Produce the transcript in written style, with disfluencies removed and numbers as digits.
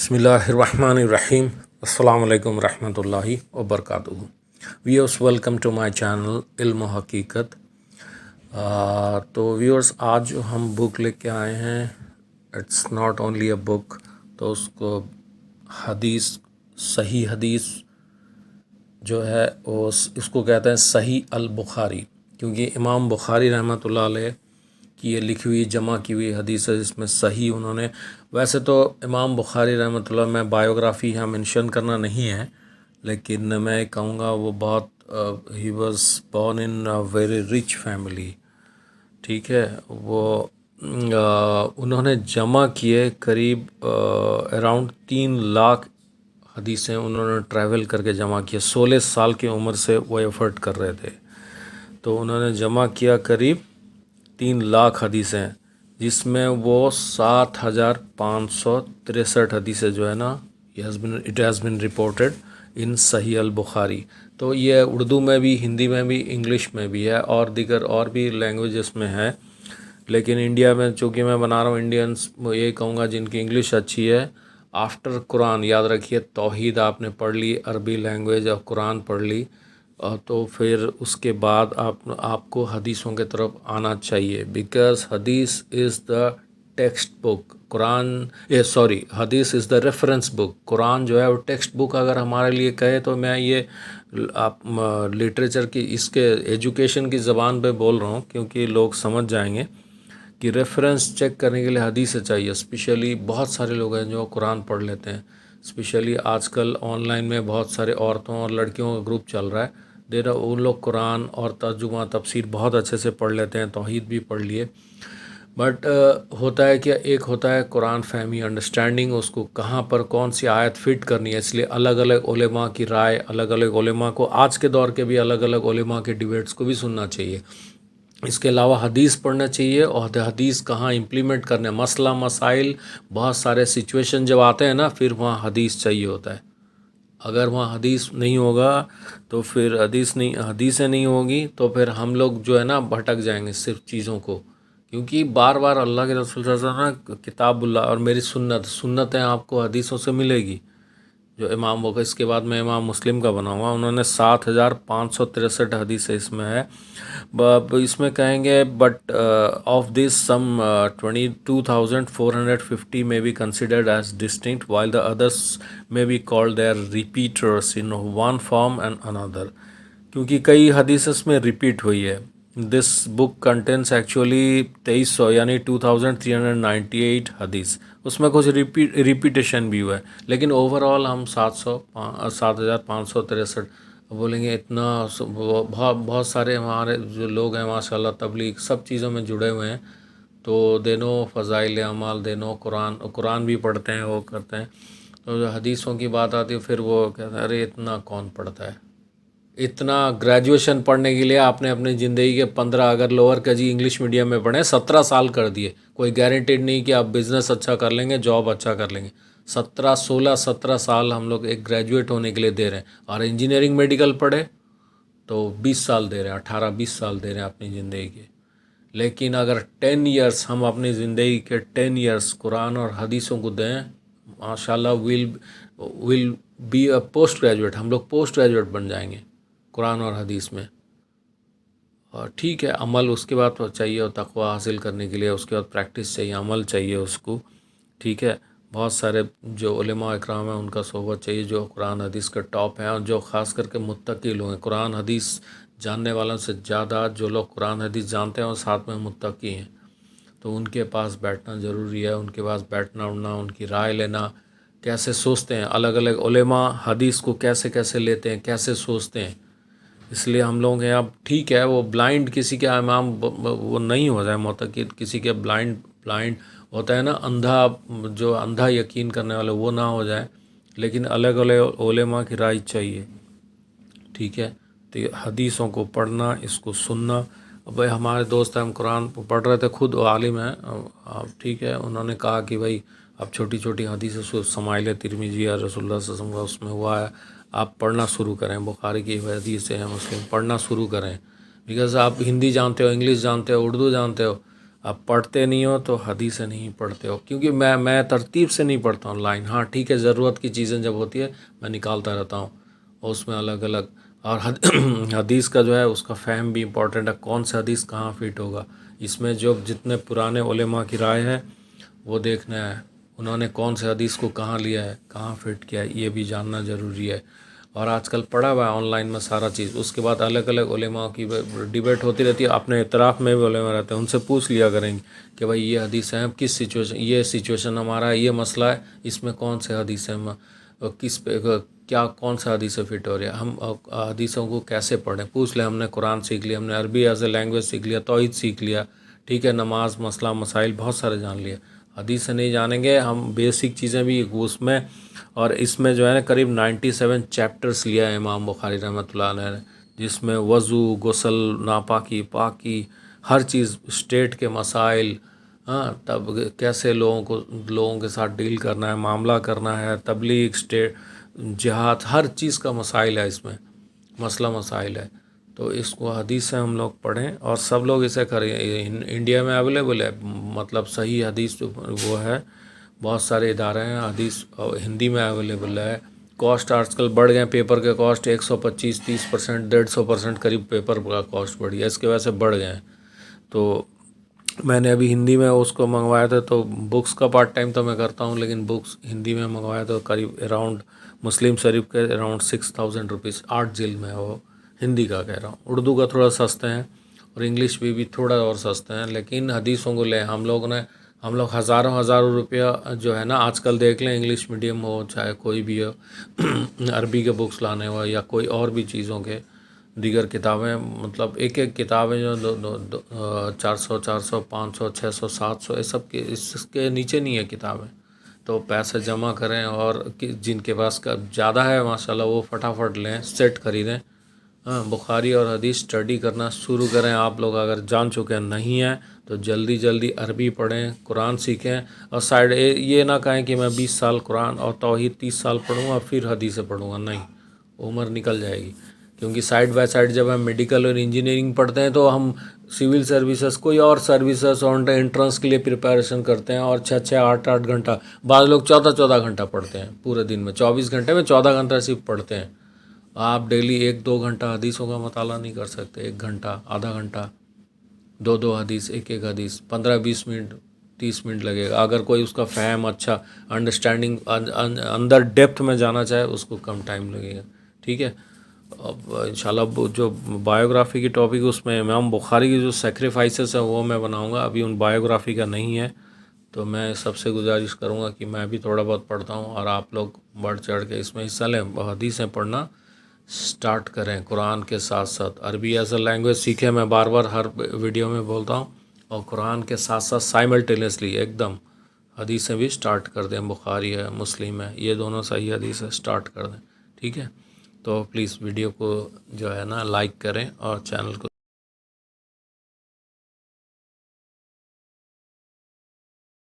بسم اللہ الرحمن الرحیم. السلام علیکم ورحمۃ اللہ وبرکاتہ. Viewers welcome to my channel علم و حقیقت. تو ویورس آج جو ہم بک لے کے آئے ہیں اٹس ناٹ اونلی اے بک. تو اس کو حدیث صحیح حدیث جو ہے وہ اس کو کہتے ہیں صحیح البخاری، کیونکہ امام بخاری رحمۃ اللہ علیہ کی یہ لکھی ہوئی جمع کی ہوئی حدیث ہے جس میں صحیح انہوں نے. ویسے تو امام بخاری رحمۃ اللہ میں بایوگرافی یہاں مینشن کرنا نہیں ہے، لیکن میں کہوں گا وہ بہت he was born in very rich family. ٹھیک ہے، وہ انہوں نے جمع کیے قریب اراؤنڈ 3 لاکھ حدیثیں انہوں نے ٹریول کر کے جمع کیے. 16 سال کی عمر سے وہ ایفرٹ کر رہے تھے، تو انہوں نے جمع کیا قریب 3 لاکھ حدیثیں، جس میں وہ 7563 حدیثیں جو ہے نا it has been reported in صحیح البخاری. تو یہ اردو میں بھی، ہندی میں بھی، انگلش میں بھی ہے اور دیگر اور بھی لینگویجز میں ہے. لیکن انڈیا میں چونکہ میں بنا رہا ہوں انڈینس، وہ یہ کہوں گا جن کی انگلش اچھی ہے، آفٹر قرآن یاد رکھیے توحید آپ نے پڑھ لی، عربی لینگویج اور قرآن پڑھ لی، تو پھر اس کے بعد آپ کو حدیثوں کے طرف آنا چاہیے. بیکاز حدیث از دا ٹیکسٹ بک، حدیث از دا ریفرنس بک. قرآن جو ہے وہ ٹیکسٹ بک اگر ہمارے لیے کہے تو میں یہ آپ لٹریچر کی اس کے ایجوکیشن کی زبان پہ بول رہا ہوں، کیونکہ لوگ سمجھ جائیں گے کہ ریفرنس چیک کرنے کے لیے حدیث چاہیے. اسپیشلی بہت سارے لوگ ہیں جو قرآن پڑھ لیتے ہیں، اسپیشلی آج کل آن لائن میں بہت سارے عورتوں اور لڑکیوں کا گروپ چل رہا ہے، وہ لوگ قرآن اور ترجمہ تفسیر بہت اچھے سے پڑھ لیتے ہیں، توحید بھی پڑھ لیے. بٹ ہوتا ہے کہ ایک ہوتا ہے قرآن فہمی، انڈرسٹینڈنگ، اس کو کہاں پر کون سی آیت فٹ کرنی ہے. اس لیے الگ الگ علماء کی رائے، الگ الگ علماء کو، آج کے دور کے بھی الگ الگ علماء کے ڈیبیٹس کو بھی سننا چاہیے. اس کے علاوہ حدیث پڑھنا چاہیے، اور حدیث کہاں امپلیمنٹ کرنے، مسئلہ مسائل بہت سارے سچویشن جب آتے ہیں نا، پھر وہاں حدیث چاہیے ہوتا ہے. اگر وہاں حدیث نہیں ہوگا تو پھر حدیثیں نہیں ہوگی تو پھر ہم لوگ جو ہے نا بھٹک جائیں گے صرف چیزوں کو. کیونکہ بار بار اللہ کے رسول صلی اللہ علیہ وسلم کتاب اللہ اور میری سنتیں آپ کو حدیثوں سے ملے گی. جو امام بخاری، اس کے بعد میں امام مسلم کا بنا ہوا، انہوں نے 7563 حدیثیں اس میں ہے. اس میں کہیں گے but of this some 22,450 may be considered as distinct while the others may be called their repeaters in one form and another. کیونکہ کئی حدیث اس میں ریپیٹ ہوئی ہے. دس بک کنٹینس ایکچولی 2300 یعنی 2398 حدیث، اس میں کچھ ریپیٹیشن بھی ہوا ہے، لیکن اوور آل ہم 7563 بولیں گے. اتنا بہت سارے ہمارے جو لوگ ہیں ماشاء اللہ تبلیغ سب چیزوں میں جڑے ہوئے ہیں، تو دینوں فضائل اعمال، دینوں قرآن بھی پڑھتے ہیں، وہ کرتے ہیں. تو جو حدیثوں کی بات آتی ہے پھر وہ کہتے ہیں ارے اتنا کون پڑھتا ہے. اتنا گریجویشن پڑھنے کے لیے آپ نے اپنی زندگی کے 15 اگر لوور کا انگلش میڈیم میں پڑھیں 17 سال کر دیے. کوئی گارنٹیڈ نہیں کہ آپ بزنس اچھا کر لیں گے، جاب اچھا کر لیں گے. 17 سال ہم لوگ ایک گریجویٹ ہونے کے لیے دے رہے ہیں، اور انجینئرنگ میڈیکل پڑھے تو 20 سال دے رہے ہیں، 18-20 سال دے رہے ہیں اپنی زندگی کے. لیکن اگر 10 ایئرس ہم اپنی زندگی کے 10 ایئرس قرآن اور حدیثوں کو دیں، ماشاءاللہ will be a post graduate, ہم لوگ پوسٹ گریجویٹ بن جائیں گے قرآن اور حدیث میں. اور ٹھیک ہے، عمل اس کے بعد چاہیے، اور تقوی حاصل کرنے کے لیے اس کے بعد پریکٹس چاہیے، عمل چاہیے اس کو. ٹھیک ہے، بہت سارے جو علماء اکرام ہیں ان کا صحبت چاہیے جو قرآن حدیث کا ٹاپ ہیں، اور جو خاص کر کے متقی لوگ ہیں. قرآن حدیث جاننے والوں سے زیادہ جو لوگ قرآن حدیث جانتے ہیں اور ساتھ میں متقی ہیں، تو ان کے پاس بیٹھنا ضروری ہے. ان کے پاس بیٹھنا اڑنا، ان کی رائے لینا، کیسے سوچتے ہیں الگ الگ علماء حدیث کو کیسے کیسے لیتے ہیں، کیسے سوچتے ہیں. اس لیے ہم لوگ ہیں اب ٹھیک ہے، وہ بلائنڈ کسی کے امام وہ نہیں ہو جائے معتقد، کسی کے بلائنڈ ہوتا ہے نا، اندھا یقین کرنے والے وہ نہ ہو جائے. لیکن الگ الگ علماء کی رائے چاہیے. ٹھیک ہے، تو یہ حدیثوں کو پڑھنا، اس کو سننا. بھائی ہمارے دوست ہیں، ہم قرآن پڑھ رہے تھے، خود عالم ہیں. ٹھیک ہے، انہوں نے کہا کہ بھائی اب چھوٹی چھوٹی حدیثیں سمائل ترمذی یا رسول اللہ صلی اللہ علیہ وسلم کا اس میں ہوا ہے، آپ پڑھنا شروع کریں. بخاری کی حدیث ہے، مسلم پڑھنا شروع کریں. بیکاز آپ ہندی جانتے ہو، انگلش جانتے ہو، اردو جانتے ہو، اب پڑھتے نہیں ہو تو حدیثیں نہیں پڑھتے ہو، کیونکہ میں ترتیب سے نہیں پڑھتا ہوں لائن. ہاں ٹھیک ہے، ضرورت کی چیزیں جب ہوتی ہے میں نکالتا رہتا ہوں، اور اس میں الگ الگ. اور حدیث کا جو ہے اس کا فہم بھی امپورٹنٹ ہے، کون سے حدیث کہاں فٹ ہوگا. اس میں جو جتنے پرانے علماء کی رائے ہے وہ دیکھنا ہے، انہوں نے کون سے حدیث کو کہاں لیا ہے، کہاں فٹ کیا ہے، یہ بھی جاننا ضروری ہے. اور آج کل پڑھا ہوا ہے آن لائن میں سارا چیز. اس کے بعد الگ الگ علماء کی ڈیبیٹ ہوتی رہتی ہے، اپنے اطراف میں بھی علماء رہتے ہیں، ان سے پوچھ لیا کریں گے کہ بھائی یہ حدیث ہے، کس سچویشن، یہ سچویشن ہمارا ہے، یہ مسئلہ ہے، اس میں کون سے حدیث ہیں، کس پہ کیا کون سا حدیث فٹ ہو رہی ہے، ہم حدیثوں کو کیسے پڑھیں. پوچھ لیں، ہم نے قرآن سیکھ لیا، ہم نے عربی ایز اے لینگویج سیکھ لیا، توحید سیکھ لیا، ٹھیک ہے، نماز مسئلہ مسائل بہت سارے جان لیے. حدیث سے نہیں جانیں گے ہم بیسک چیزیں بھی اس میں. اور اس میں جو ہے نا قریب 97 چیپٹرس لیا ہے امام بخاری رحمۃ اللہ علیہ نے، جس میں وضو، غسل، ناپاکی، پاکی، ہر چیز، اسٹیٹ کے مسائل، ہاں تب کیسے لوگوں کے ساتھ ڈیل کرنا ہے، معاملہ کرنا ہے، تبلیغ، اسٹیٹ، جہاد، ہر چیز کا مسائل ہے اس میں، مسئلہ مسائل ہے. تو اس کو حدیث سے ہم لوگ پڑھیں اور سب لوگ اسے کریں. انڈیا میں اویلیبل ہے، مطلب صحیح حدیث وہ ہے، بہت سارے ادارے ہیں حدیث، ہندی میں اویلیبل ہے. کاسٹ آج کل بڑھ گئے ہیں، پیپر کے کاسٹ 125 30%، 150% قریب پیپر کا کاسٹ بڑھ گیا، اس کی وجہ سے بڑھ گئے ہیں. تو میں نے ابھی ہندی میں اس کو منگوایا تھا، تو بکس کا پارٹ ٹائم تو میں کرتا ہوں، لیکن بکس ہندی میں منگوایا تو قریب اراؤنڈ مسلم شریف کے اراؤنڈ 6000 روپیز، 8 جلد میں. وہ ہندی کا کہہ رہا ہوں. اردو کا تھوڑا سستے ہیں، اور انگلش بھی تھوڑا اور سستے ہیں. لیکن حدیثوں کو لیں ہم لوگ ہزاروں روپیہ جو ہے نا، آج کل دیکھ لیں انگلش میڈیم ہو چاہے کوئی بھی ہو، عربی کے بکس لانے ہو یا کوئی اور بھی چیزوں کے دیگر کتابیں، مطلب ایک کتابیں جو 400 500 600 700 یہ سب کے اس کے نیچے نہیں ہے کتابیں. تو پیسے جمع کریں، اور جن کے پاس کا زیادہ ہے ماشاءاللہ وہ فٹافٹ لیں، سیٹ خریدیں. ہاں بخاری اور حدیث اسٹڈی کرنا شروع کریں. آپ لوگ اگر جان چکے نہیں ہیں تو جلدی عربی پڑھیں، قرآن سیکھیں. اور سائڈ یہ نہ کہیں کہ میں 20 سال قرآن اور توحید 30 سال پڑھوں گا پھر حدیثیں پڑھوں گا، نہیں، عمر نکل جائے گی. کیونکہ سائڈ بائی سائڈ جب ہم میڈیکل اور انجینئرنگ پڑھتے ہیں تو ہم سول سروسز کوئی اور سروسز اور انٹرنس کے لیے پریپریشن کرتے ہیں، اور 6 8 گھنٹہ، بعض لوگ 14 گھنٹہ پڑھتے ہیں پورے دن میں، 24 گھنٹے میں 14 گھنٹہ صرف پڑھتے ہیں. آپ ڈیلی 1 2 گھنٹہ حدیثوں کا مطالعہ نہیں کر سکتے؟ 1 گھنٹہ، آدھا گھنٹہ، 2 حدیث، ایک حدیث، 15 20 منٹ 30 منٹ لگے گا. اگر کوئی اس کا فہم اچھا، انڈرسٹینڈنگ اندر ڈیپتھ میں جانا چاہے اس کو کم ٹائم لگے گا. ٹھیک ہے. اب انشاءاللہ جو بایوگرافی کی ٹاپک اس میں امام بخاری کی جو سیکریفائسز ہیں وہ میں بناؤں گا، ابھی ان بایوگرافی کا نہیں ہے. تو میں سب سے گزارش کروں گا کہ میں بھی تھوڑا بہت پڑھتا ہوں، اور آپ لوگ بڑھ چڑھ کے اس میں حصہ لیں، حدیثیں پڑھنا سٹارٹ کریں. قرآن کے ساتھ ساتھ عربی ایز اے لینگویج سیکھیں، میں بار ہر ویڈیو میں بولتا ہوں. اور قرآن کے ساتھ ساتھ سائملٹینیسلی ایک دم حدیثیں بھی سٹارٹ کر دیں. بخاری ہے، مسلم ہے، یہ دونوں صحیح حدیث ہے، سٹارٹ کر دیں. ٹھیک ہے. تو پلیز ویڈیو کو جو ہے نا لائک کریں اور چینل کو